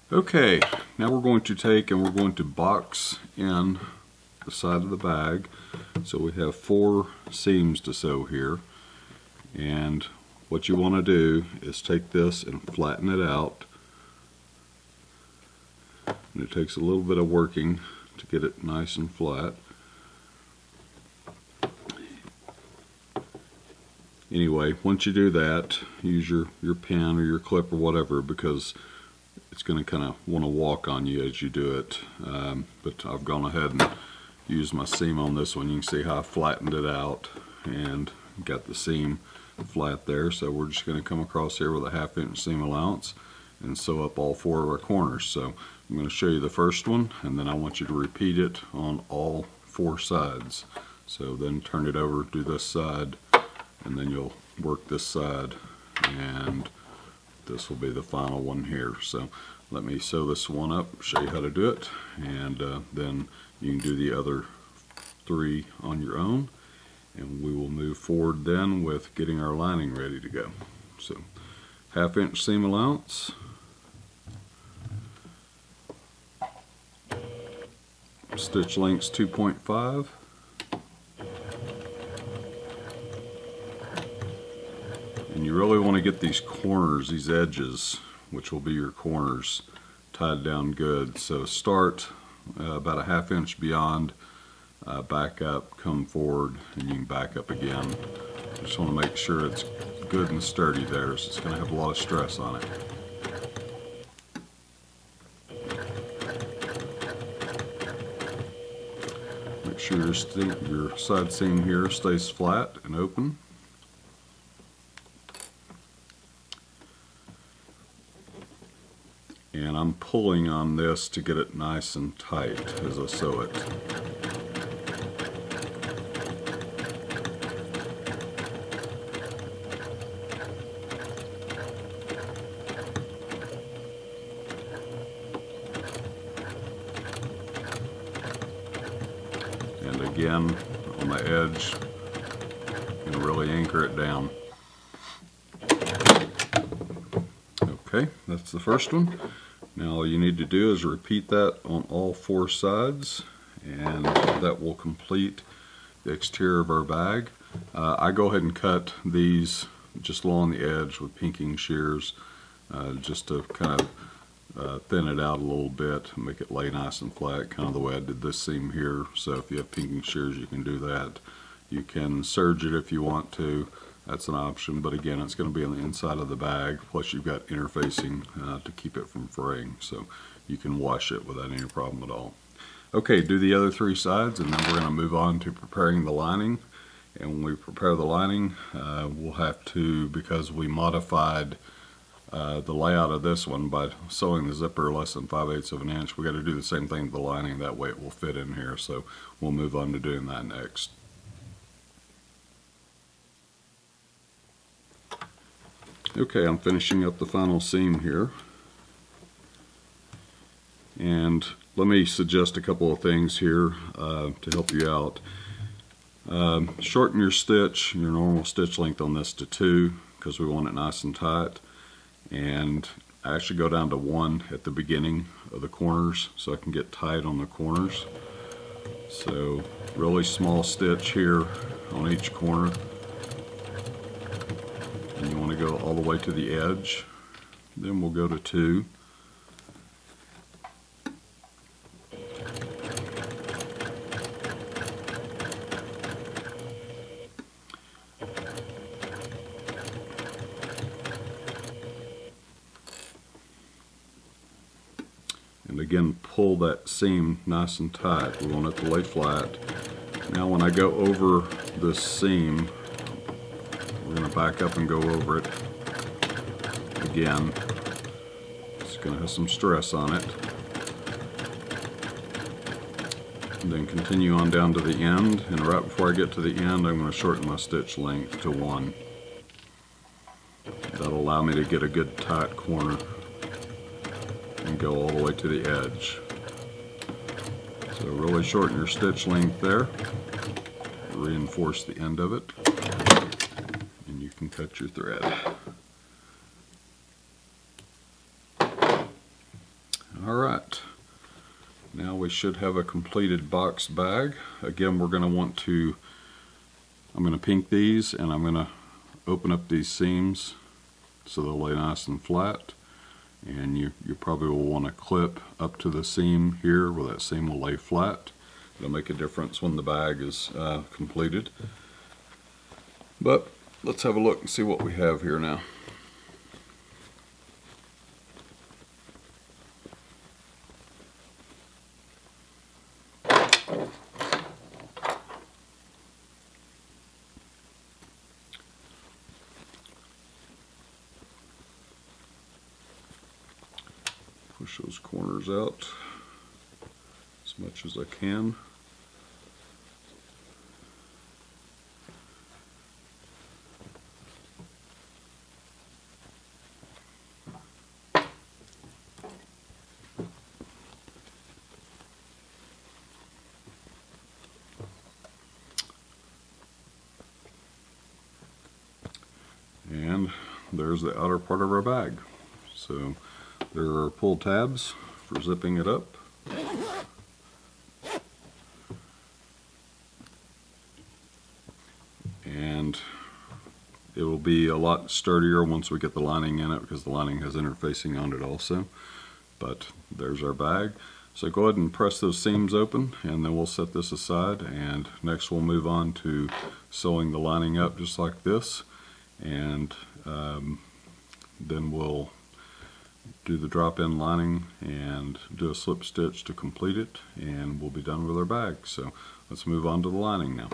Okay, now we're going to take and we're going to box in the side of the bag. So we have 4 seams to sew here, and what you want to do is take this and flatten it out. And it takes a little bit of working to get it nice and flat. Anyway, once you do that, use your pen or your clip or whatever, because it's going to kind of want to walk on you as you do it. But I've gone ahead and used my seam on this one. You can see how I flattened it out and got the seam flat there. So we're just going to come across here with a 1/2 inch seam allowance and sew up all 4 of our corners. So I'm going to show you the first one, and then I want you to repeat it on all 4 sides. So then turn it over, do this side, and then you'll work this side, and this will be the final one here. So let me sew this one up, show you how to do it, and then you can do the other 3 on your own, and we will move forward then with getting our lining ready to go. So 1/2 inch seam allowance, stitch lengths 2.5, and you really want to get these corners, these edges, which will be your corners, tied down good. So start about a 1/2 inch beyond, back up, come forward, and you can back up again. Just want to make sure it's good and sturdy there, so it's going to have a lot of stress on it. Make sure your side seam here stays flat and open. And I'm pulling on this to get it nice and tight as I sew it. And again, on the edge, I'm going to really anchor it down. Okay, that's the first one. Now all you need to do is repeat that on all 4 sides, and that will complete the exterior of our bag. I go ahead and cut these just along the edge with pinking shears, just to kind of thin it out a little bit and make it lay nice and flat, kind of the way I did this seam here. So if you have pinking shears, you can do that. You can serge it if you want to. That's an option, but again, it's going to be on the inside of the bag, plus you've got interfacing to keep it from fraying, so you can wash it without any problem at all. Okay, do the other 3 sides, and then we're going to move on to preparing the lining. And when we prepare the lining, we'll have to, because we modified the layout of this one by sewing the zipper less than 5/8 of an inch, we got to do the same thing with the lining, that way it will fit in here. So we'll move on to doing that next. Okay, I'm finishing up the final seam here, and let me suggest a couple of things here to help you out. Shorten your stitch, your normal stitch length on this, to 2, because we want it nice and tight, and I actually go down to 1 at the beginning of the corners so I can get tight on the corners. So really small stitch here on each corner. And you want to go all the way to the edge. Then we'll go to 2. And again, pull that seam nice and tight. We want it to lay flat. Now when I go over this seam, we're going to back up and go over it again. It's going to have some stress on it. And then continue on down to the end, and right before I get to the end, I'm going to shorten my stitch length to 1. That'll allow me to get a good tight corner and go all the way to the edge. So really shorten your stitch length there, reinforce the end of it, and you can cut your thread. we should have a completed box bag. Again, we're going to want to, I'm going to pink these, and I'm going to open up these seams so they'll lay nice and flat. And you probably will want to clip up to the seam here where that seam will lay flat. It'll make a difference when the bag is completed. But let's have a look and see what we have here now. Push those corners out as much as I can. And there's the outer part of our bag. So there are pull tabs for zipping it up. And it will be a lot sturdier once we get the lining in it, because the lining has interfacing on it also. But there's our bag. So go ahead and press those seams open, and then we'll set this aside, and next we'll move on to sewing the lining up just like this. And then we'll do the drop-in lining and do a slip stitch to complete it, and we'll be done with our bag. So let's move on to the lining now.